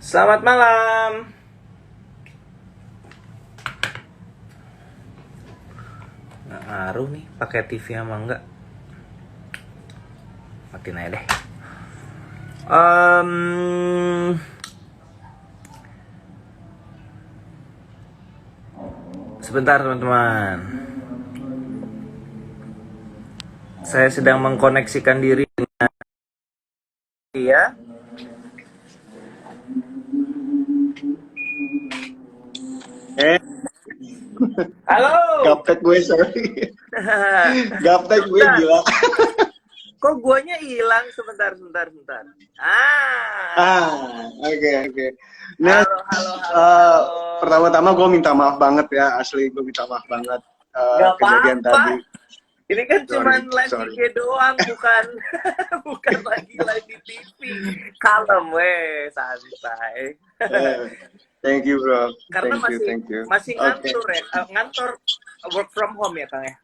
Selamat malam. Nggak ngaruh nih pakai TV sama enggak. Matiin aja deh. Em, Sebentar teman-teman. Saya sedang mengkoneksikan diri dengan dia. Halo. Gaptek gue, sorry. Gaptek gue, Sebentar. gila. Kok guanya hilang sebentar. Ah. Oke. Nah, Halo. pertama-tama gue minta maaf banget ya, asli gue minta maaf banget Gak kejadian apa-apa. tadi. Ini kan cuma live Sorry. IG doang, bukan bukan lagi live di TV. Kalem santai. Eh, Thank you bro, Karena masih thank you. masih Oke. ngantor ya, ngantor work from home ya Kang ya.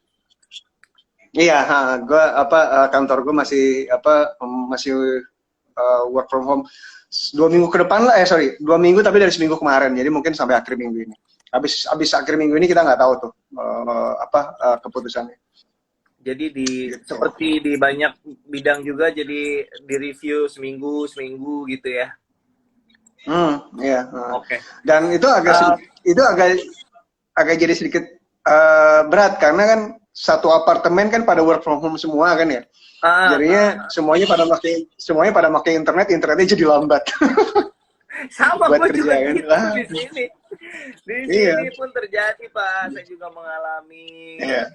Iya, gue kantor gue masih work from home 2 minggu ke depan lah, sorry 2 minggu tapi dari seminggu kemarin, jadi mungkin sampai akhir minggu ini. Habis akhir minggu ini kita nggak tahu tuh keputusannya. Jadi Gitu. seperti di banyak bidang juga jadi di review seminggu gitu ya. Iya. Oke. Dan itu agak jadi sedikit berat karena kan satu apartemen kan pada work from home semua kan ya. Jadinya semuanya pada pakai internetnya jadi lambat. Sama Buat gue juga kerja kan. gitu di sini. Di Iya. sini pun terjadi Pak. Saya juga mengalami. Iya.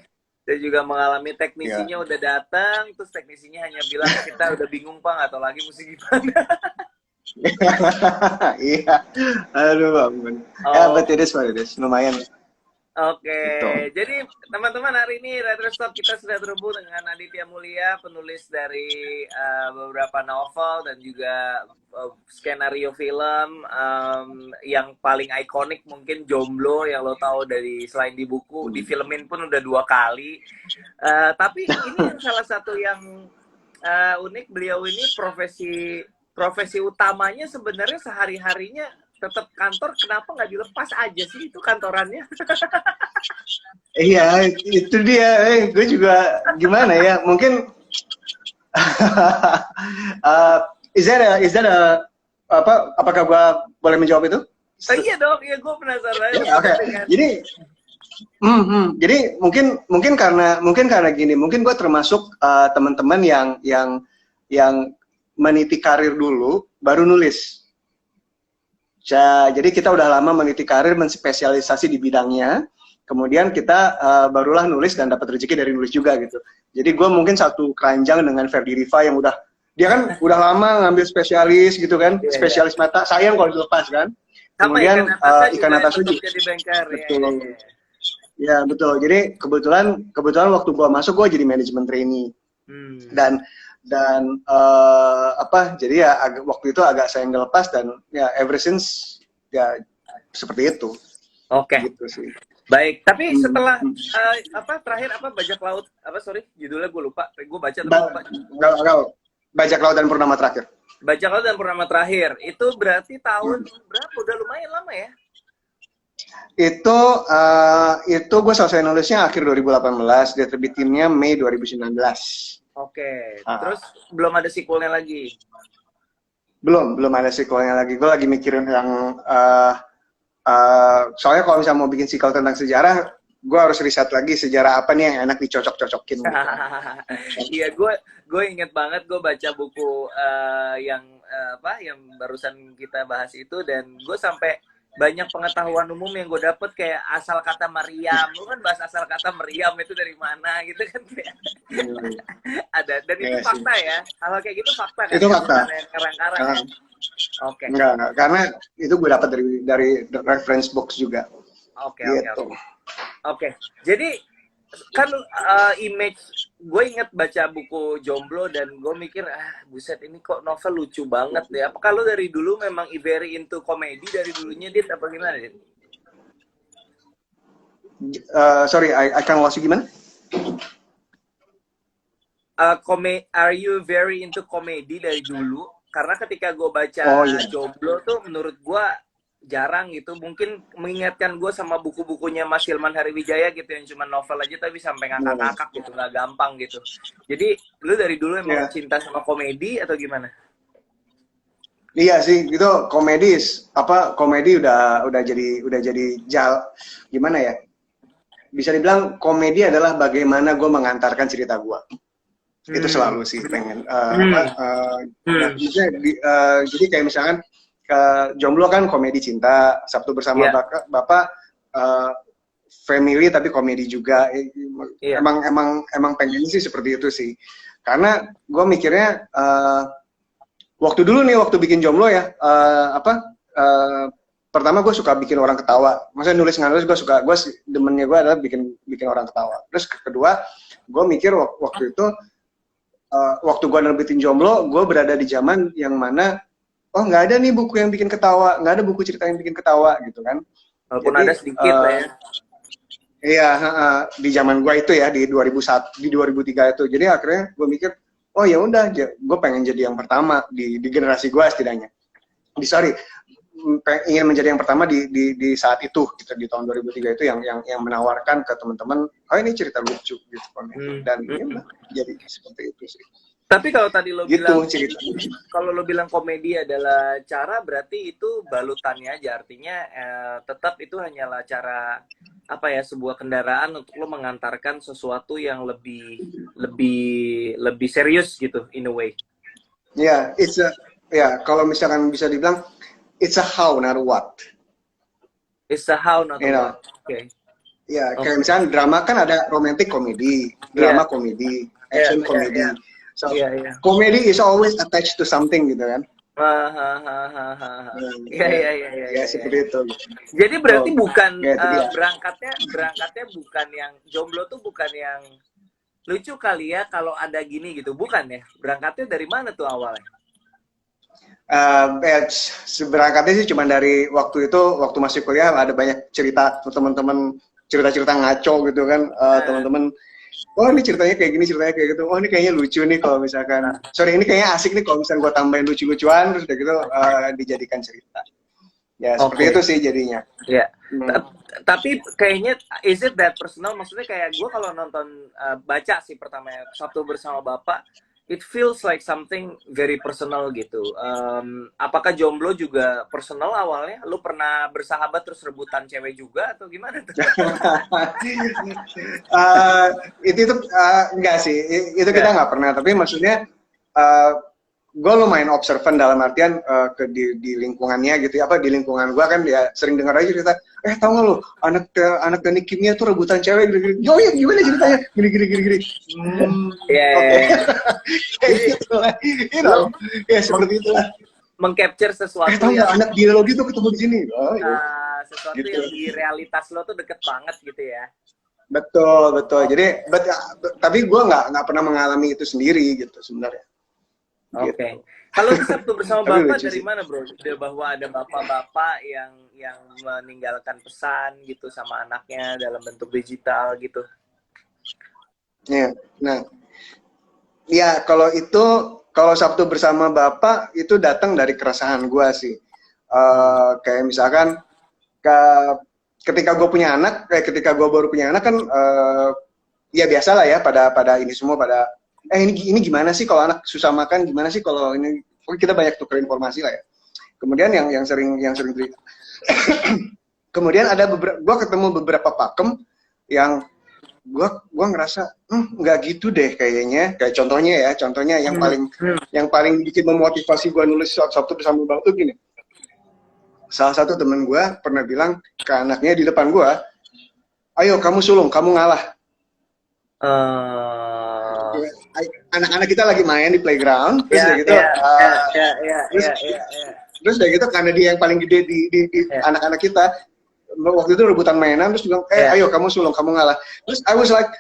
Saya juga mengalami teknisinya udah datang, terus teknisinya hanya bilang kita udah bingung Pak, nggak tahu lagi mesti gimana. Iya. Aduh ampun. Ya, but it is what it is. Lumayan. Oke, Gitu. jadi teman-teman hari ini Retro Stop kita sudah terhubung dengan Aditya Mulia, penulis dari beberapa novel dan juga skenario film yang paling ikonik mungkin Jomblo yang lo tahu dari selain di buku, di filmin pun udah 2 kali. Tapi ini yang salah satu yang unik, beliau ini profesi utamanya sebenarnya sehari-harinya tetap kantor, kenapa nggak dilepas aja sih itu kantorannya? Iya, itu dia. Gue juga gimana ya? Mungkin is that a apakah gue boleh menjawab itu? Iya dong, iya gue penasaran. Oke. Jadi mungkin karena gini, mungkin gue termasuk teman-teman yang meniti karir dulu baru nulis. Jadi kita udah lama meniti karir, menspesialisasi di bidangnya, kemudian kita barulah nulis dan dapat rezeki dari nulis juga gitu. Jadi gue mungkin satu keranjang dengan Ferdi Riva yang dia kan udah lama ngambil spesialis gitu kan, spesialis mata, sayang kalau dilepas kan. Kemudian Ikan Natasha juga jadi banker. Betul. Ya betul. Jadi kebetulan waktu gue masuk gue jadi manajemen trainee dan jadi ya waktu itu agak sayang lepas dan ya ever since ya seperti itu. Oke. Gitu sih. Baik, tapi setelah terakhir bajak laut judulnya gue lupa, gue baca tapi lupa. Bajak Laut dan Purnama Terakhir. Bajak Laut dan Purnama Terakhir itu berarti tahun berapa? Udah lumayan lama ya? Itu gue selesai nulisnya akhir 2018, dia terbitinnya Mei 2019. Oke. Terus belum ada sequelnya lagi? Belum ada sequelnya lagi. Gue lagi mikirin yang soalnya kalau misalnya mau bikin sequel tentang sejarah, gue harus riset lagi sejarah apa nih yang enak dicocok-cocokin. Gitu. Iya, gue inget banget gue baca buku yang barusan kita bahas itu, dan gue sampai banyak pengetahuan umum yang gue dapet kayak asal kata meriam. Lu kan bahas asal kata meriam itu dari mana gitu kan kayak. Ada, dan itu fakta ya. Hal kayak gitu fakta kan? Itu fakta. Karang-karang. Oke. Enggak, karena itu gue dapat dari reference box juga. Oke. Jadi kan image gue inget baca buku Jomblo dan gue mikir buset ini kok novel lucu banget ya. Apa kalau dari dulu memang very into komedi dari dulunya Dit apa gimana Dit? Sorry, I can lost you gimana? Are you very into komedi dari dulu karena ketika gue baca Oh iya. Jomblo tuh menurut gue jarang gitu, mungkin mengingatkan gue sama buku-bukunya Mas Hilman Hariwijaya gitu yang cuma novel aja tapi sampai ngakak-ngakak gitu, nggak gampang gitu. Jadi lu dari dulu emang Iya. cinta sama komedi atau gimana? Iya sih, itu komedis. Apa komedi udah jadi gimana ya? Bisa dibilang komedi adalah bagaimana gue mengantarkan cerita gue. Itu selalu sih pengen ya, jadi kayak misalkan Jomblo kan komedi cinta, Sabtu Bersama Iya, Bapak eh, family tapi komedi juga. iya. Emang pengen sih seperti itu sih, karena gue mikirnya waktu dulu nih waktu bikin Jomblo ya pertama gue suka bikin orang ketawa, maksudnya nulis gue demennya gue adalah bikin bikin orang ketawa. Terus kedua gue mikir waktu itu waktu gue nerbitin Jomblo, gue berada di zaman yang mana, oh nggak ada nih buku yang bikin ketawa, nggak ada buku cerita yang bikin ketawa gitu kan. Walaupun Jadi ada sedikit lah ya. iya di zaman gue itu ya di 2001 di 2003 itu. Jadi akhirnya gue mikir, oh ya udah, gue pengen jadi yang pertama di generasi gue setidaknya. Ingin menjadi yang pertama di saat itu gitu, di tahun 2003 itu yang menawarkan ke teman-teman, oh ini cerita lucu gitu kan. Dan ya udah, jadi seperti itu sih. Tapi kalau tadi lo Gitu bilang cerita. kalau lo bilang komedi adalah cara, berarti itu balutannya aja, artinya tetap itu hanyalah cara apa ya, sebuah kendaraan untuk lo mengantarkan sesuatu yang lebih serius gitu in a way. Ya, kalau misalkan bisa dibilang it's a how not what. It's a how not a You know. what. Okay. Ya, kayak misalnya drama kan ada romantic komedi, drama komedi, action komedi. So, comedy is always attached to something gitu kan. Iya. Seperti itu. Jadi berarti bukan berangkatnya bukan yang Jomblo tuh bukan yang lucu kali ya kalau ada gini gitu, bukan ya? Berangkatnya dari mana tuh awalnya? Berangkatnya sih cuma dari waktu masih kuliah ada banyak cerita teman-teman, cerita-cerita ngaco gitu kan, teman-teman. Oh ini ceritanya kayak gini, ceritanya kayak gitu. Oh ini kayaknya lucu nih kalau misalkan, sorry ini kayaknya asik nih kalau misalkan gue tambahin lucu-lucuan terus udah gitu dijadikan cerita. Ya seperti itu sih jadinya. Ya. Tapi kayaknya is it that personal? Maksudnya kayak gue kalau nonton baca sih pertama Sabtu Bersama Bapak, it feels like something very personal gitu. Apakah Jomblo juga personal awalnya? Lu pernah bersahabat terus rebutan cewek juga atau gimana tuh? Itu enggak sih, itu kita nggak pernah. Tapi maksudnya gue lumayan observan dalam artian di lingkungannya gitu ya, di lingkungan gue kan dia sering dengar aja cerita, tau nggak lo anak teknik kimia tuh rebutan cewek gini. Yo ya gimana ceritanya gini. Kayak gitu lah, ya seperti itulah. Mengcapture sesuatu tau nggak anak biologi tuh ketemu di sini. Sesuatu gitu. Yang di realitas lo tuh deket banget gitu ya. Betul. Jadi tapi gue nggak pernah mengalami itu sendiri gitu sebenarnya. Oke. Kalau Sabtu Bersama Bapak dari mana bro? Bahwa ada bapak-bapak yang meninggalkan pesan gitu sama anaknya dalam bentuk digital gitu. Ya, nah, ya kalau Sabtu Bersama Bapak itu datang dari keresahan gue sih. Kayak misalkan ketika gue punya anak, ketika gue baru punya anak kan, ya biasa lah ya pada ini semua pada ini gimana sih kalau anak susah makan, gimana sih kalau ini, kita banyak tukar informasi lah ya. Kemudian yang sering kemudian gue ketemu beberapa pakem yang gue ngerasa nggak gitu deh kayaknya. Kayak contohnya yang paling bikin memotivasi gue nulis Sabtu Bersama Bapak tuh gini. Salah satu temen gue pernah bilang ke anaknya di depan gue, ayo kamu sulung, kamu ngalah. Anak-anak kita lagi main di playground, terus udah gitu, terus udah gitu karena dia yang paling gede di anak-anak kita, waktu itu rebutan mainan, terus bilang, ayo kamu sulung, kamu ngalah. Terus I was like,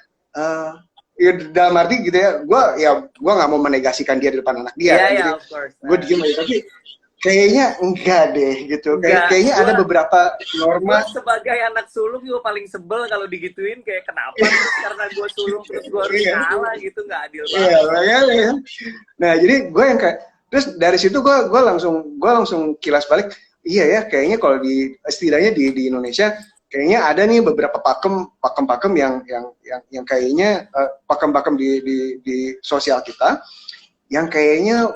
ya dalam arti gitu ya, gue nggak mau menegasikan dia di depan anak dia, jadi gue diem aja, tapi kayaknya enggak deh gitu. Kayaknya ada beberapa norma. Gua sebagai anak sulung juga paling sebel kalau digituin, kayak kenapa karena gue sulung terus gue harus kalah gitu, nggak adil banget. Iya. Nah jadi gue yang kayak, Terus dari situ gue langsung kilas balik, iya ya, kayaknya kalau di setidaknya di Indonesia kayaknya ada nih beberapa pakem yang kayaknya pakem-pakem di sosial kita yang kayaknya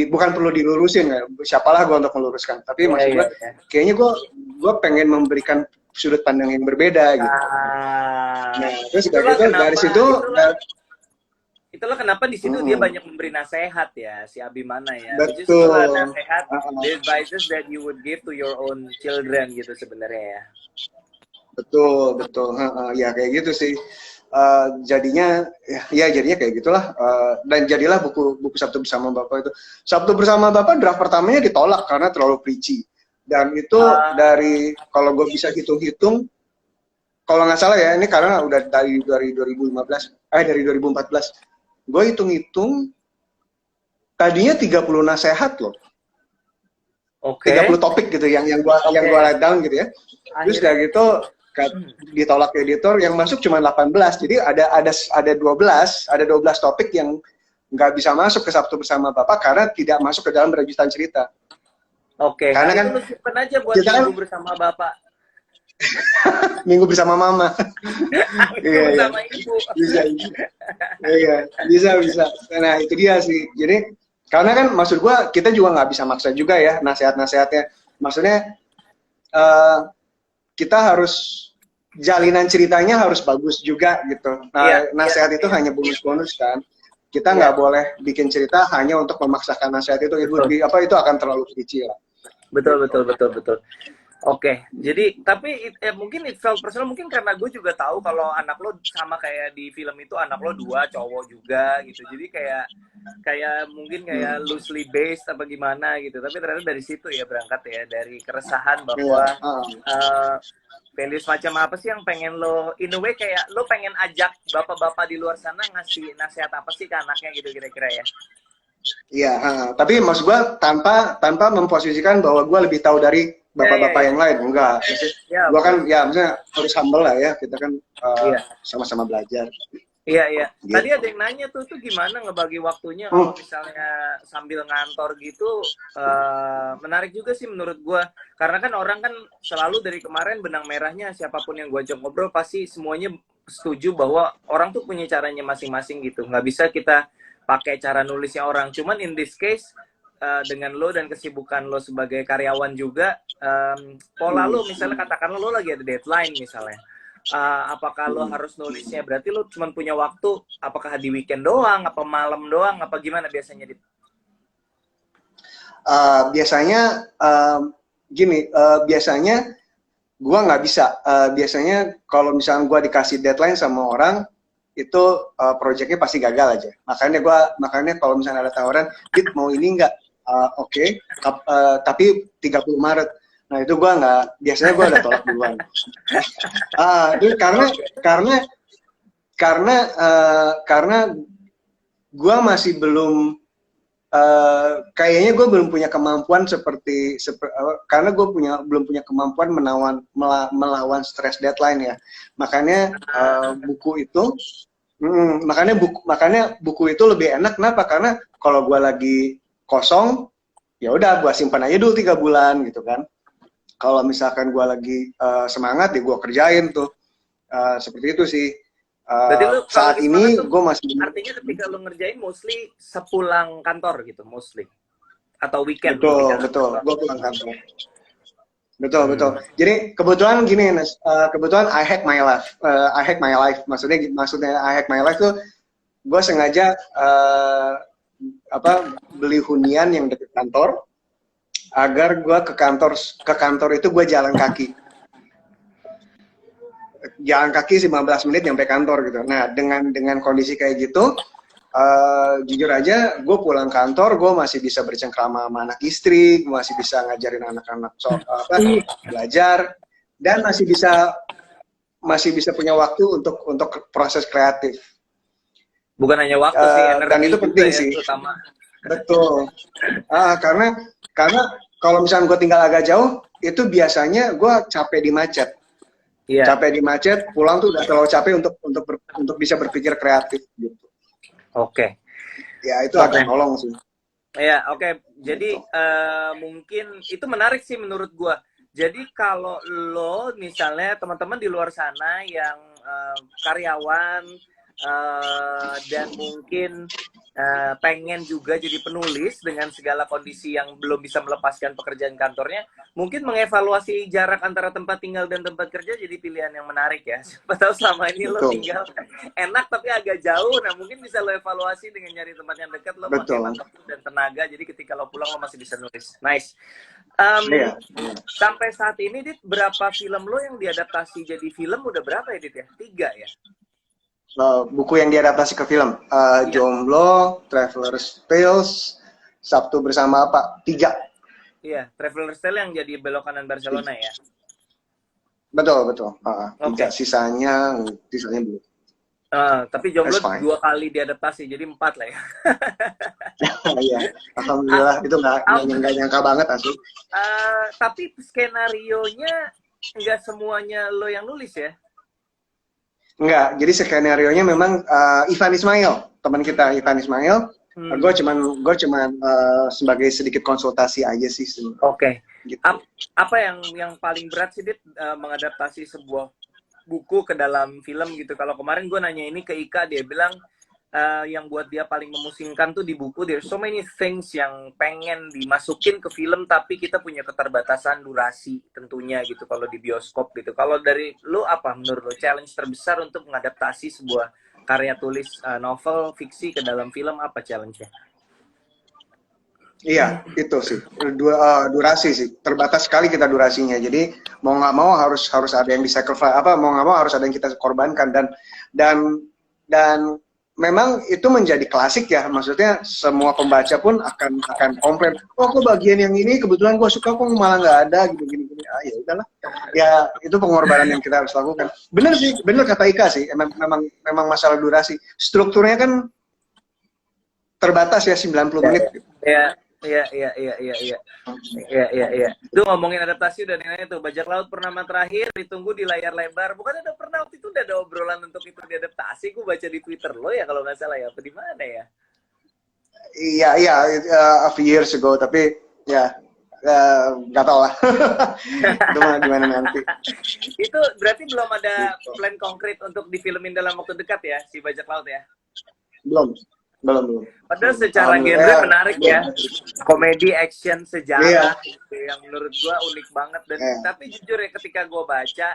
bukan perlu dilurusin ya. Siapalah gue untuk meluruskan, tapi maksud gue kayaknya gue pengen memberikan sudut pandang yang berbeda gitu. Nah, terus dari situ itulah kenapa di situ dia banyak memberi nasihat ya, si Abimana ya. Betul. Nasihat, the advices that you would give to your own children gitu sebenarnya ya. Betul. Ya kayak gitu sih. Jadinya kayak gitulah. Dan jadilah buku Sabtu Bersama Bapak itu. Sabtu Bersama Bapak draft pertamanya ditolak karena terlalu preachy. Dan itu dari, kalau gue bisa hitung-hitung, kalau nggak salah ya, ini karena udah dari 2014, gue hitung-hitung tadinya 30 nasehat loh. Oke. 30 topik gitu yang gua write down gitu ya. Terus dari gitu ditolak editor, yang masuk cuma 18. Jadi ada 12 topik yang nggak bisa masuk ke Sabtu Bersama Bapak karena tidak masuk ke dalam rejutan cerita. Oke. Karena kan lu simpen aja buat Minggu Bersama Bapak. Minggu Bersama Mama. Iya. Bersama Ibu. Bisa. Nah, itu dia sih. Jadi, karena kan maksud gua kita juga nggak bisa maksa juga ya nasihat-nasihatnya. Maksudnya kita harus jalinan ceritanya harus bagus juga gitu. Nah, nasihat itu hanya bonus-bonus kan. Kita nggak boleh bikin cerita hanya untuk memaksakan nasihat itu akan terlalu kecil. Betul. Oke, jadi tapi mungkin it felt personal, mungkin karena gue juga tahu kalau anak lo sama kayak di film itu, anak lo 2 cowok juga gitu, jadi kayak mungkin kayak loosely based apa gimana gitu, tapi ternyata dari situ ya berangkat ya, dari keresahan bahwa values macam apa sih yang pengen lo, in a way kayak lo pengen ajak bapak-bapak di luar sana ngasih nasihat apa sih ke anaknya gitu kira-kira ya. Iya, tapi maksud gue tanpa memposisikan bahwa gue lebih tahu dari bapak-bapak yang lain, enggak. Gue kan maksudnya harus humble lah ya, kita kan sama-sama belajar. Iya. Gitu. Tadi ada yang nanya tuh gimana ngebagi waktunya kalau misalnya sambil ngantor gitu, menarik juga sih menurut gue. Karena kan orang kan selalu dari kemarin benang merahnya siapapun yang gue ajak ngobrol pasti semuanya setuju bahwa orang tuh punya caranya masing-masing gitu. Nggak bisa kita pakai cara nulisnya orang. Cuman in this case, dengan lo dan kesibukan lo sebagai karyawan juga, pola lo misalnya katakan lo lagi ada deadline misalnya, apakah lo harus nulisnya, berarti lo cuma punya waktu apakah di weekend doang, apa malam doang, apa gimana biasanya? Biasanya biasanya gua nggak bisa, biasanya kalau misalnya gua dikasih deadline sama orang itu proyeknya pasti gagal aja, makanya kalau misalnya ada tawaran, Dit mau ini nggak? Oke. Tapi 30 Maret. Nah, itu biasanya gue udah tolak duluan. Karena gue masih belum, kayaknya gue belum punya kemampuan karena gue belum punya kemampuan melawan stres deadline ya. Makanya buku itu lebih enak. Kenapa? Karena kalau gue lagi kosong, ya udah gue simpan aja dulu 3 bulan gitu kan. Kalau misalkan gue lagi semangat, ya gue kerjain tuh. Seperti itu sih. Saat ini gue masih. Artinya ketika lo ngerjain mostly sepulang kantor gitu, mostly atau weekend. Betul. Gue pulang kantor. Betul. Jadi kebetulan gini, kebetulan I hack my life. Maksudnya I hack my life tuh, gue sengaja beli hunian yang dekat kantor agar gue ke kantor itu gue jalan kaki 15 menit nyampe kantor gitu. Nah, dengan kondisi kayak gitu, jujur aja gue pulang kantor gue masih bisa bercengkrama sama anak istri, gue masih bisa ngajarin anak-anak belajar, dan masih bisa punya waktu untuk proses kreatif. Bukan hanya waktu sih, energi dan itu penting ya, sih. Terutama. Betul. Karena kalau misalnya gue tinggal agak jauh, itu biasanya gue capek di macet. Yeah. Capek di macet, pulang tuh udah terlalu capek untuk bisa berpikir kreatif gitu. Oke. Ya itu agak nolong sih. Ya, oke. Jadi mungkin itu menarik sih menurut gua. Jadi kalau lo misalnya teman-teman di luar sana yang karyawan dan mungkin pengen juga jadi penulis dengan segala kondisi yang belum bisa melepaskan pekerjaan kantornya, mungkin mengevaluasi jarak antara tempat tinggal dan tempat kerja jadi pilihan yang menarik ya. Siapa tahu selama ini lo Betul, tinggal enak tapi agak jauh, nah mungkin bisa lo evaluasi dengan nyari tempat yang dekat, lo menghemat betul. waktu dan tenaga, jadi ketika lo pulang lo masih bisa nulis. Nice. Um, Iya. Sampai saat ini, Dit, berapa film lo yang diadaptasi jadi film? Udah berapa ya, Dit ya? 3 ya? Buku yang diadaptasi ke film, Iya, Jomblo, Traveler's Tales, Sabtu Bersama Apa, 3. iya. Traveler's Tale yang jadi Belok Kanan Barcelona ya? Betul, betul. 3, Oke. sisanya belum. Tapi That's Jomblo fine. 2 kali diadaptasi, jadi 4 lah ya. Iya, Ah, alhamdulillah itu nggak nyangka banget asli. tapi skenario-nya nggak semuanya lo yang nulis ya? Enggak, jadi skenario-nya memang Ivan Ismail, teman kita Ivan Ismail. Hmm. Gue cuman sebagai sedikit konsultasi aja sih sebenarnya. Oke. Gitu. Apa yang paling berat sih, Dit, mengadaptasi sebuah buku ke dalam film gitu? Kalau kemarin gue nanya ini ke Ika, dia bilang yang buat dia paling memusingkan tuh di buku, there's so many things yang pengen dimasukin ke film tapi kita punya keterbatasan durasi tentunya gitu kalau di bioskop gitu. Kalau dari lu apa menurut lu challenge terbesar untuk mengadaptasi sebuah karya tulis novel fiksi ke dalam film, apa challenge-nya? Iya, itu sih. Durasi sih. Terbatas sekali kita durasinya. Jadi mau nggak mau harus ada yang disacrifice, mau nggak mau harus ada yang kita korbankan, dan dan memang itu menjadi klasik ya. Maksudnya semua pembaca pun akan komplain. Oh, kok bagian yang ini kebetulan gue suka, kok malah nggak ada gitu gini gini. Ya udahlah. Ya itu pengorbanan yang kita harus lakukan. Bener sih, bener kata Ika sih. Memang masalah durasi. Strukturnya kan terbatas ya, 90 Ya, menit. ya, ya, ya, ya, ya, ya, ya, ya, ya. Itu ngomongin adaptasi udah nanya tuh, Bajak Laut Purnama Terakhir ditunggu di layar lebar. Bukan ada pernah waktu itu udah ada obrolan untuk itu diadaptasi? Gue baca di Twitter lo ya kalau nggak salah ya. Apa di mana ya? Iya, iya, a few years ago, tapi ya nggak tahu lah. Itu mah gimana nanti. Itu berarti belum ada Gitu. plan konkret untuk difilmin dalam waktu dekat ya, si Bajak Laut ya? Belum, belum. Padahal secara genre Alhamdulillah. menarik ya, komedi, action, Iya, sejarah, gitu, yang menurut gua unik banget. Dan iya, tapi jujur ya, ketika gua baca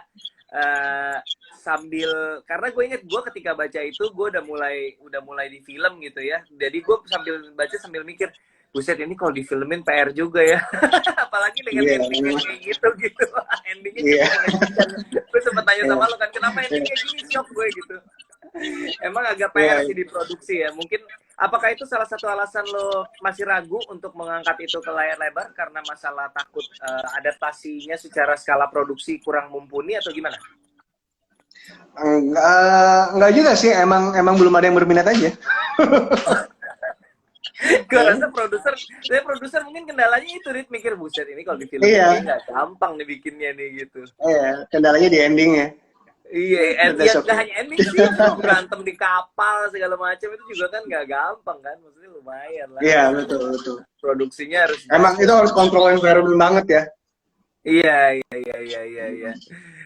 sambil, karena gue inget gue ketika baca itu gue udah mulai di film gitu ya. Jadi gue sambil baca sambil mikir, buset ini kalau difilmin PR juga ya. Apalagi dengan iya, ending yang kayak gitu gitu. Endingnya iya, cukup mengejutkan. Gue sempat tanya iya, sama lo kan, kenapa ending kayak gini, shock gue gitu. Emang agak PR iya. sih di produksi ya. Mungkin apakah itu salah satu alasan lo masih ragu untuk mengangkat itu ke layar lebar karena masalah takut adaptasinya secara skala produksi kurang mumpuni atau gimana? Enggak juga sih, emang belum ada yang berminat aja. Gue rasa produser mungkin kendalanya itu, Rit, mikir buset ini kalau di film Iya, ini nggak gampang nih bikinnya nih gitu. iya, kendalanya di ending ya. Iya, But ya that's nggak okay. hanya ending sih, lo berantem di kapal segala macam itu juga kan nggak gampang kan, maksudnya lumayan lah. Iya, betul, betul. Produksinya harus Emang itu dahsyat. harus kontrol environment banget ya. Iya, iya, iya, iya, iya, iya.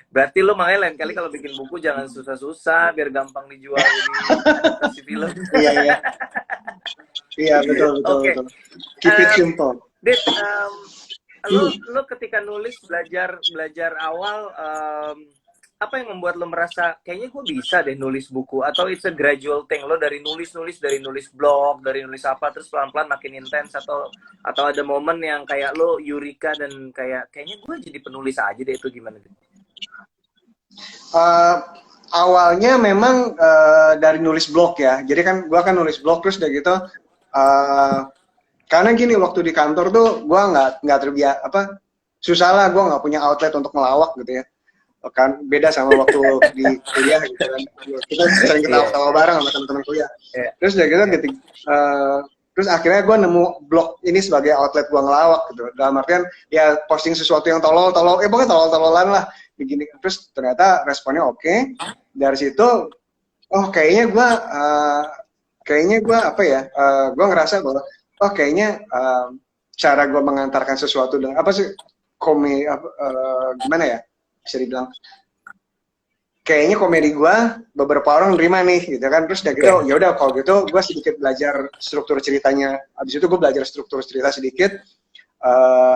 Berarti lo makanya lain kali kalau bikin buku jangan susah-susah biar gampang dijual di adaptasi film. Iya, iya. Iya, betul, betul, Oke, betul. Keep it simple. Dit, lo ketika nulis belajar awal, apa yang membuat lo merasa kayaknya gue bisa deh nulis buku, atau it's a gradual thing, lo dari nulis blog, dari nulis apa terus pelan-pelan makin intens, atau ada momen yang kayak lo eureka dan kayaknya gue jadi penulis aja deh, itu gimana? Uh, Awalnya memang dari nulis blog ya. Jadi kan gue kan nulis blog terus udah gitu. Karena gini, waktu di kantor tuh gue nggak terbiasa susah lah, gue nggak punya outlet untuk ngelawak gitu ya. Kan beda sama waktu di kuliah gitu kan. Kita sering ketawa-tawa bareng sama teman-teman kuliah. Terus udah gitu terus akhirnya gue nemu blog ini sebagai outlet gue ngelawak gitu. Dalam artian ya posting sesuatu yang tolol, pokoknya tolol-tololan lah begini. Terus ternyata responnya oke. Dari situ kayaknya gue gue ngerasa bahwa oh kayaknya cara gue mengantarkan sesuatu dengan apa sih gimana ya bisa dibilang kayaknya komedi gue beberapa orang nerima nih gitu kan, terus udah gitu ya udah kalau gitu gue sedikit belajar struktur ceritanya, abis itu gue belajar struktur cerita sedikit,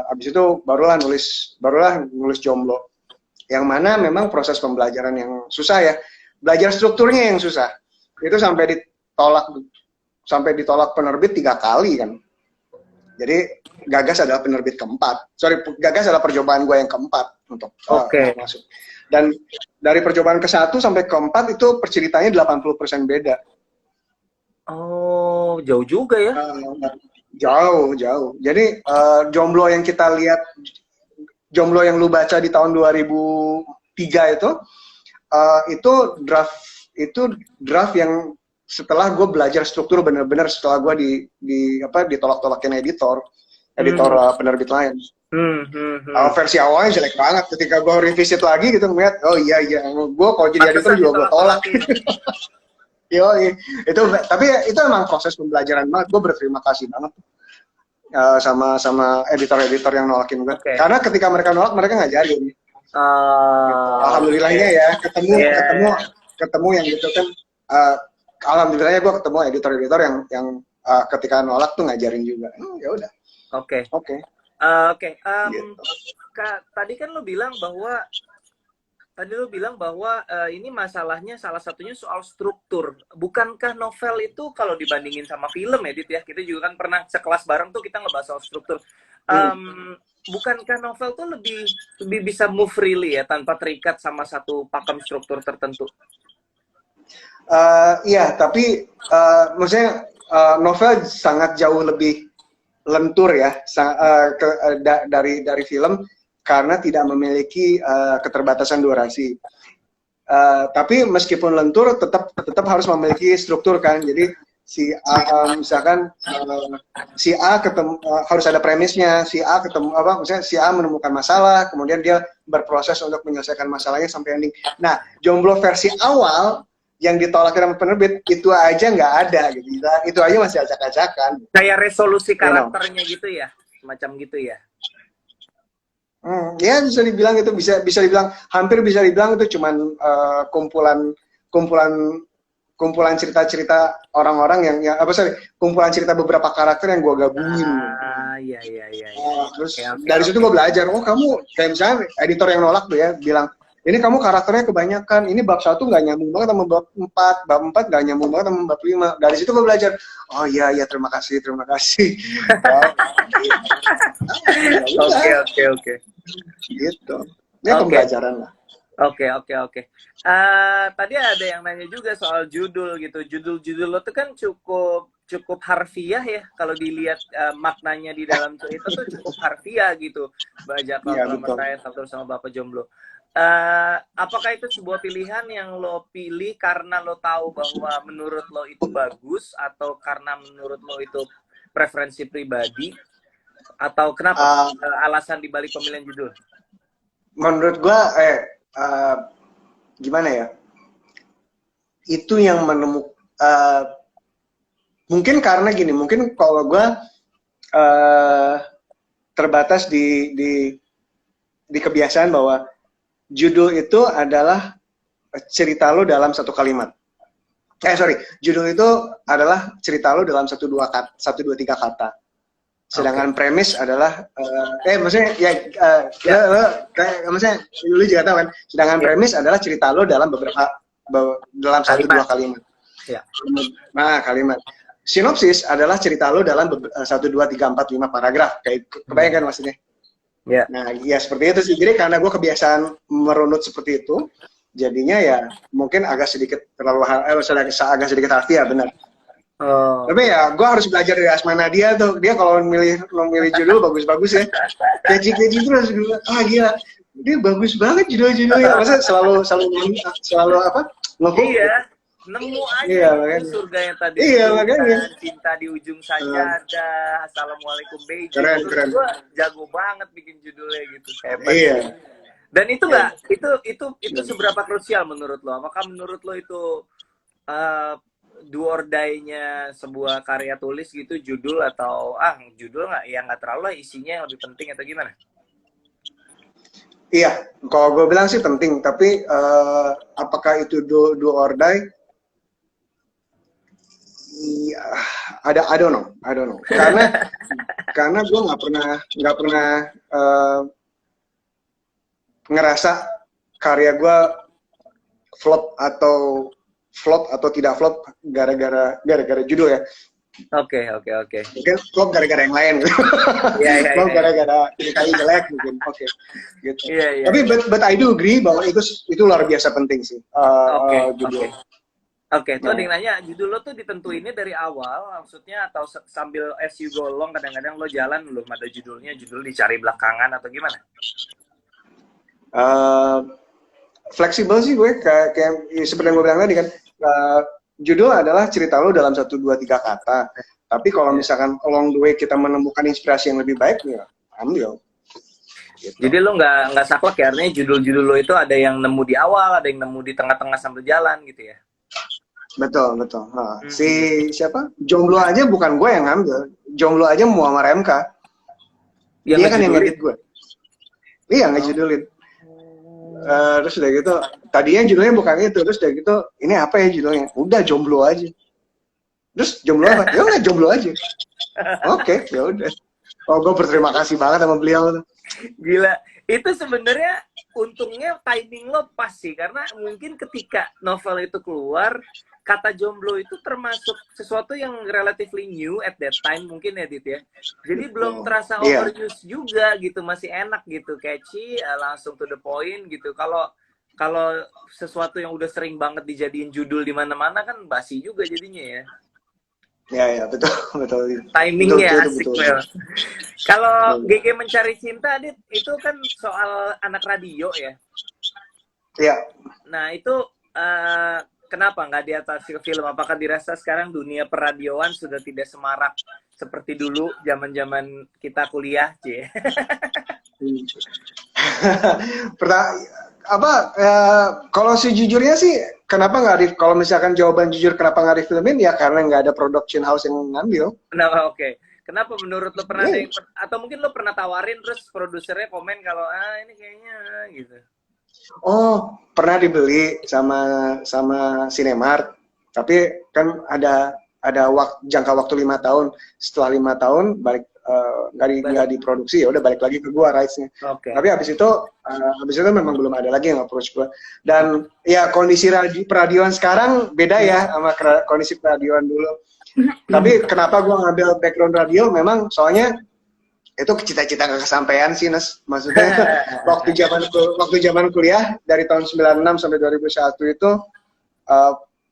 abis itu barulah nulis Jomblo, yang mana memang proses pembelajaran yang susah ya, belajar strukturnya yang susah, itu sampai ditolak penerbit 3 kali kan. Jadi Gagas adalah penerbit keempat, Gagas adalah percobaan gue yang keempat untuk masuk. Dan dari percobaan ke-1 sampai ke-4 itu perceritanya 80% beda. Oh, jauh juga ya? Jauh. Jadi Jomblo yang kita lihat, Jomblo yang lu baca di tahun 2003 itu draft yang setelah gue belajar struktur bener-bener, setelah gue ditolak-tolakin editor penerbit lain. Versi awalnya jelek banget, ketika gue revisit lagi gitu ngeliat, oh iya gue kalau jadi editor juga gue tolak. Tapi itu emang proses pembelajaran banget. Gue berterima kasih banget sama editor-editor yang nolakin gue, karena ketika mereka nolak mereka ngajarin. Gitu. Alhamdulillahnya ya ketemu yang gitu kan. Alhamdulillahnya gue ketemu editor-editor yang ketika nolak tuh ngajarin juga. Ya udah. Oke. Tadi kan lo bilang bahwa ini masalahnya salah satunya soal struktur. Bukankah novel itu kalau dibandingin sama film ya, Dit ya? Kita juga kan pernah sekelas bareng tuh kita ngebahas soal struktur. Bukankah novel tuh lebih bisa move freely ya, tanpa terikat sama satu pakem struktur tertentu? Iya, tapi maksudnya novel sangat jauh lebih lentur ya dari film karena tidak memiliki keterbatasan durasi. Tapi meskipun lentur tetap harus memiliki struktur kan. Jadi misalkan si A ketemu, harus ada premisnya, si A ketemu misalnya si A menemukan masalah, kemudian dia berproses untuk menyelesaikan masalahnya sampai ending. Nah, Jomblo versi awal yang ditolak sama penerbit itu aja nggak ada gitu, itu aja masih acak-acakan. Kayak resolusi karakternya gitu ya, semacam gitu ya. Ya bisa dibilang itu hampir bisa dibilang itu cuman kumpulan cerita-cerita orang-orang yang kumpulan cerita beberapa karakter yang gue gabungin. Iya. Terus dari situ gue belajar, kamu kayak misalnya editor yang nolak tuh ya bilang, ini kamu karakternya kebanyakan, ini bab 1 nggak nyambung banget sama bab 4, bab 4 nggak nyambung banget sama bab 5. Dari situ gue belajar, oh iya terima kasih. Oke. Gitu. Ini pembelajaran lah. Oke. Tadi ada yang nanya juga soal judul gitu. Judul lo tuh kan cukup harfiah ya, kalau dilihat maknanya di dalam cerita tuh cukup harfiah gitu. Bajak Lama Saya Satu sama Bapak Jomblo. Apakah itu sebuah pilihan yang lo pilih karena lo tahu bahwa menurut lo itu bagus, atau karena menurut lo itu preferensi pribadi, atau kenapa alasan dibalik pemilihan judul? Menurut gua gimana ya, itu yang mungkin karena gini, mungkin kalau gua terbatas di kebiasaan bahwa judul itu adalah cerita lo dalam satu kalimat. Judul itu adalah cerita lo dalam 1, 2, 3 kata. Sedangkan premis adalah maksudnya maksudnya lu juga tahu kan, sedangkan premis adalah cerita lo dalam dalam 1, 2 kalimat. Ya. Nah, kalimat. Sinopsis adalah cerita lo dalam 1, 2, 3, 4, 5 paragraf. Kayak kebayang kan maksudnya? Yeah. Nah, ya seperti itu sih. Jadi karena gue kebiasaan merunut seperti itu, jadinya ya mungkin agak sedikit agak sedikit harfiah, benar. Tapi ya gue harus belajar dari Asma Nadia tuh. Dia kalau memilih judul bagus-bagus ya. Keji terus gue, gila. Dia bagus banget judul-judulnya. Maksudnya selalu apa? Iya. Nemu aja surga yang tadi. Iya, makanya. Cinta di ujung sajadah, Assalamualaikum Beijing. Keren. Gue jago banget bikin judulnya gitu. Hebat. Iya. Dan itu nggak, itu seberapa krusial menurut lo? Apakah menurut lo itu do or die-nya sebuah karya tulis gitu, judul atau judul nggak terlalu lah, isinya yang lebih penting atau gimana? Iya, kalau gue bilang sih penting, tapi apakah itu do or die? Iya, I don't know. Karena gue nggak pernah ngerasa karya gue flop atau tidak flop gara-gara judul ya. Oke. Mungkin flop gara-gara yang lain. Iya. Flop gara-gara ceritanya jelek mungkin. Oke. Gitu. Iya. Tapi but I do agree bahwa itu luar biasa penting sih. Judul. Oke, tuh ada yang nanya, judul lo tuh ditentuinnya dari awal, maksudnya atau sambil as you go along, kadang-kadang lo jalan belum ada judul dicari belakangan atau gimana? Fleksibel sih gue, kayak seperti yang gue bilang tadi kan, judul adalah cerita lo dalam 1, 2, 3 kata. Tapi kalau misalkan along the way kita menemukan inspirasi yang lebih baik, ya ambil. Gitu. Jadi lo nggak saklek ya, artinya judul-judul lo itu ada yang nemu di awal, ada yang nemu di tengah-tengah sambil jalan gitu ya? Betul. Nah, si siapa? Jomblo aja bukan gue yang ngambil. Jomblo aja Muammar MK. Dia kan yang ngedit gue. Iya, ngejudulin. Terus udah gitu, tadinya judulnya bukan itu, terus udah gitu, ini apa ya judulnya? Udah jomblo aja. Terus jomblo apa? Ya udah jomblo aja. Oke, ya udah. Oh, gue berterima kasih banget sama beliau. Gila, itu sebenarnya untungnya timing lo pas sih, karena mungkin ketika novel itu keluar, kata jomblo itu termasuk sesuatu yang relatively new at that time mungkin ya, Dit ya. Jadi belum terasa overuse juga gitu, masih enak gitu, catchy, langsung to the point gitu. Kalau sesuatu yang udah sering banget dijadiin judul di mana-mana kan basi juga jadinya ya. Ya, betul. Timingnya asik, Mel. Kalau GG Mencari Cinta, Dit, itu kan soal anak radio ya. Iya. Nah, itu kenapa nggak diadaptasi ke film? Apakah dirasa sekarang dunia peradioan sudah tidak semarak seperti dulu zaman-zaman kita kuliah, C? Kalau sejujurnya sih, kenapa nggak kalau misalkan jawaban jujur kenapa nggak difilmin ya karena nggak ada production house yang ngambil. Kenapa? Oke. Kenapa menurut lo pernah atau mungkin lo pernah tawarin terus produsernya komen kalau ini kayaknya gitu? Oh, pernah dibeli sama Cinemark, tapi kan ada jangka waktu 5 tahun. Setelah 5 tahun balik nggak diproduksi, ya udah balik lagi ke gua rights-nya. Okay. Tapi habis itu memang belum ada lagi yang approach gua. Dan ya kondisi peradioan sekarang beda ya sama kondisi peradioan dulu. Tapi kenapa gua ngambil background radio? Memang soalnya itu cita-cita nggak kesampaian sih, Nes. Maksudnya waktu zaman kuliah dari tahun 96 sampai 2001 itu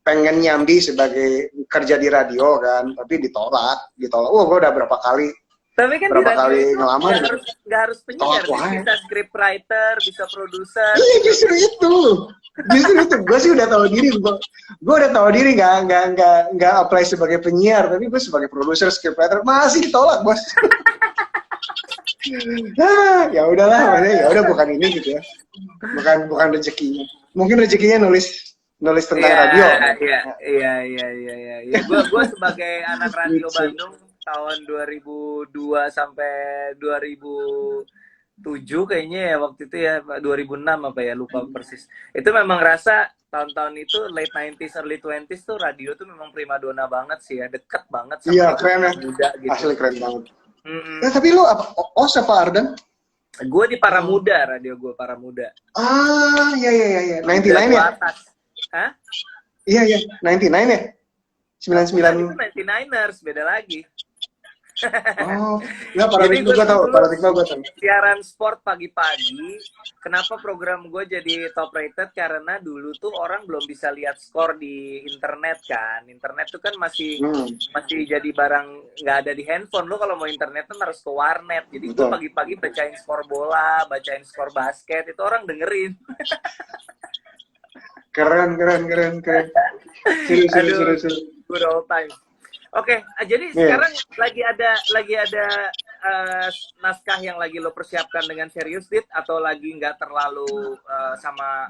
pengen nyambi sebagai kerja di radio kan, tapi ditolak. Wah, gue udah berapa kali ngelamar. Nggak harus penyiar, bisa scriptwriter, bisa produser. Iya, justru itu. Gue sih udah tahu diri. Gue udah tahu diri nggak apply sebagai penyiar, tapi gue sebagai produser, scriptwriter masih ditolak, bos. Ya udahlah, ya udah bukan ini gitu ya. Bukan rezekinya. Mungkin rezekinya nulis tentang radio. Iya. Gue sebagai anak radio Bandung tahun 2002 sampai 2007 kayaknya ya, waktu itu ya 2006 apa ya, lupa persis. Itu memang rasa tahun-tahun itu late 90s early 20s tuh radio tuh memang primadona banget sih ya, deket banget sama keren ya. Muda gitu. Asli keren banget. Nah, tapi lu apa? Siapa Ardan? Gue di Paramuda, radio gue Paramuda. Iya. 99 ya? Atas. Hah? Iya, 99 ya? 99. Itu 99ers, beda lagi. Nggak, Paradigma gue tahu. Siaran sport pagi-pagi. Kenapa program gue jadi top rated? Karena dulu tuh orang belum bisa lihat skor di internet kan. Internet tuh kan masih jadi barang nggak ada di handphone. Lo kalau mau internet kan harus ke warnet. Jadi gue pagi-pagi bacain skor bola, bacain skor basket. Itu orang dengerin. Keren. Seru. Good old time. Oke, jadi sekarang lagi ada naskah yang lagi lo persiapkan dengan serius, Dit? Atau lagi nggak terlalu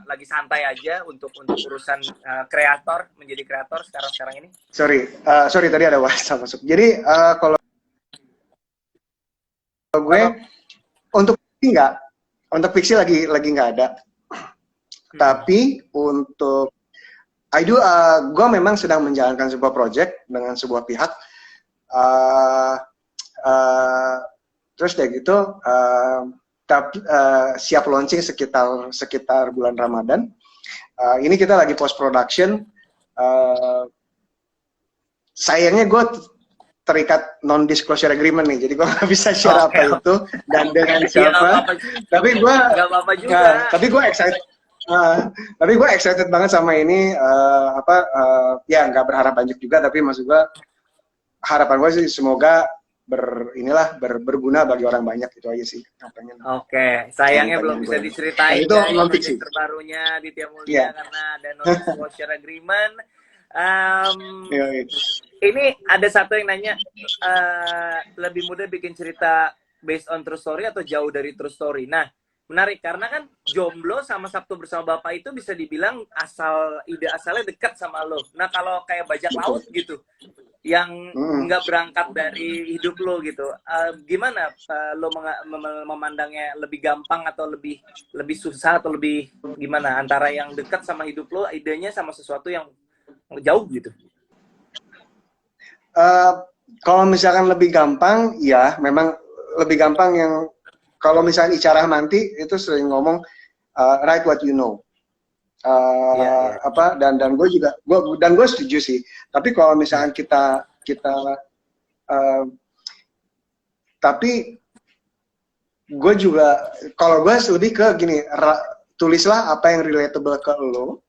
lagi santai aja untuk urusan kreator, menjadi kreator sekarang ini? Sorry tadi ada WhatsApp masuk. Jadi kalau gue untuk fiksi lagi nggak ada. Tapi untuk gue memang sedang menjalankan sebuah project dengan sebuah pihak. Terus kayak gitu, siap launching sekitar bulan Ramadan. Ini kita lagi post production. Sayangnya gue terikat non disclosure agreement nih, jadi gue nggak bisa share apa itu dan dengan siapa. Tapi gue nggak apa-apa juga. Tapi gue excited. Tapi gue excited banget sama ini. Ya nggak berharap banyak juga, tapi maksud gue harapan gue sih semoga berguna bagi orang banyak, itu aja sih. Oke, sayangnya belum bisa diceritain itu non fiksi terbarunya Ditya Mulia karena ada non disclosure agreement. Ini ada satu yang nanya, lebih mudah bikin cerita based on true story atau jauh dari true story? Nah, menarik karena kan Jomblo sama Sabtu Bersama Bapak itu bisa dibilang ide asalnya dekat sama lo. Nah, kalau kayak Bajak Laut gitu, yang nggak berangkat dari hidup lo gitu, gimana lo memandangnya, lebih gampang atau lebih susah atau lebih gimana antara yang dekat sama hidup lo, idenya sama sesuatu yang jauh gitu? Kalau misalkan lebih gampang, ya memang lebih gampang yang kalau misalnya Ica Rahmanti itu sering ngomong write what you know. Dan gue setuju sih. Tapi kalau misalkan tapi gue juga, kalau gue lebih ke gini, tulislah apa yang relatable ke lo.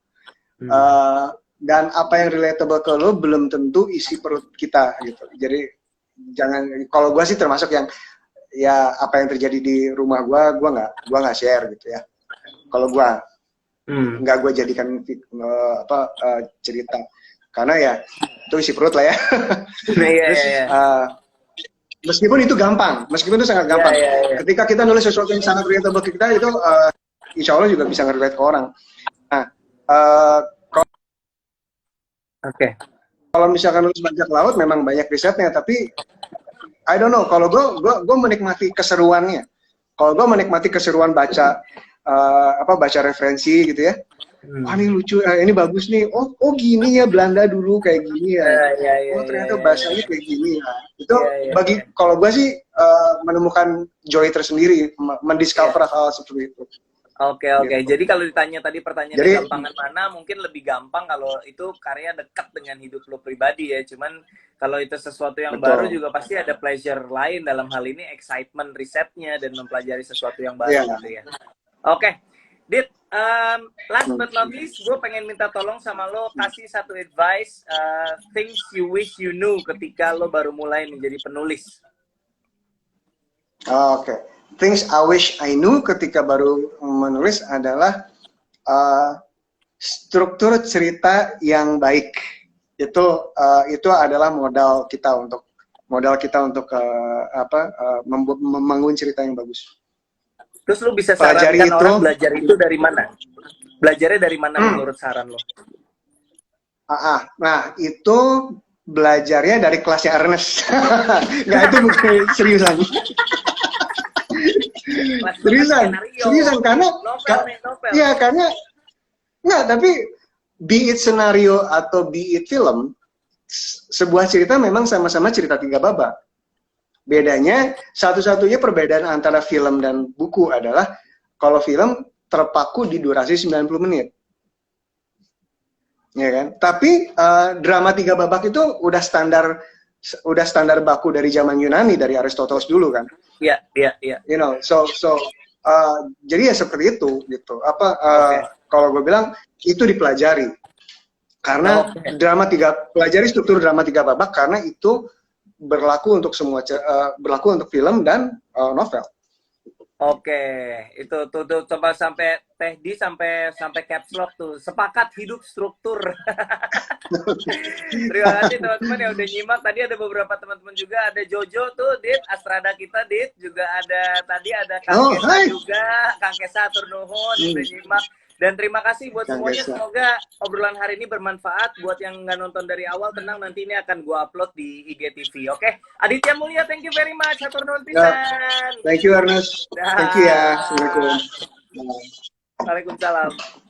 Dan apa yang relatable ke lo belum tentu isi perut kita gitu. Jadi jangan, kalau gue sih termasuk yang ya apa yang terjadi di rumah gue nggak share gitu ya. Kalau gue nggak gue jadikan cerita, karena ya itu isi perut lah ya. Terus, meskipun itu sangat gampang. Ketika kita nulis sesuatu yang sangat relatable ke kita, itu insya Allah juga bisa nge-relate ke orang. Nah, kalau misalkan nulis Bajak Laut memang banyak risetnya, tapi I don't know, kalau gue menikmati keseruannya. Kalau gue menikmati keseruan baca referensi gitu ya. Wah, ini lucu, ini bagus nih. Oh gini ya, Belanda dulu kayak gini ya. Ternyata bahasanya kayak gini ya. Itu kalau gue sih menemukan joy tersendiri, mendiscover hal seperti itu. Oke. Gitu. Jadi kalau ditanya tadi pertanyaannya gampangan mana, mungkin lebih gampang kalau itu karya dekat dengan hidup lo pribadi ya. Cuman kalau itu sesuatu yang baru juga pasti ada pleasure lain, dalam hal ini excitement risetnya dan mempelajari sesuatu yang baru gitu ya. Oke. Dit, last but not least, gue pengen minta tolong sama lo kasih satu advice, things you wish you knew ketika lo baru mulai menjadi penulis. Oke. Things I wish I knew ketika baru menulis adalah struktur cerita yang baik. Itu adalah modal kita untuk membangun cerita yang bagus. Terus lu bisa sarankan orang belajar itu dari mana? Belajarnya dari mana menurut saran lo? Nah, itu belajarnya dari kelasnya Ernest. Nggak, itu bukan seriusan. Seriusan karena tapi be it scenario atau be it film, sebuah cerita memang sama-sama cerita 3 babak. Bedanya, satu-satunya perbedaan antara film dan buku adalah kalau film terpaku di durasi 90 menit. Ya kan? Tapi drama 3 babak itu udah standar baku dari zaman Yunani, dari Aristoteles dulu kan. Iya. You know, jadi ya seperti itu gitu. Kalau gue bilang itu dipelajari. Karena pelajari struktur drama 3 babak karena itu berlaku untuk semua berlaku untuk film dan novel. Oke, itu tuh coba sampai Teh Di sampai caps lock tuh. Sepakat hidup struktur. Terima kasih teman-teman yang udah nyimak. Tadi ada beberapa teman-teman juga, ada Jojo tuh, Dit, Astrada kita, Dit, juga tadi ada Kang Kesa juga, Kang Kesa Turnuhun udah nyimak. Dan terima kasih buat semuanya. Semoga obrolan hari ini bermanfaat. Buat yang nggak nonton dari awal, tenang, nanti ini akan gua upload di IGTV. Oke, Aditya Mulia, thank you very much. Hatur nuhun pisan. Thank you, Ernest. Thank you ya. Assalamualaikum. Waalaikumsalam.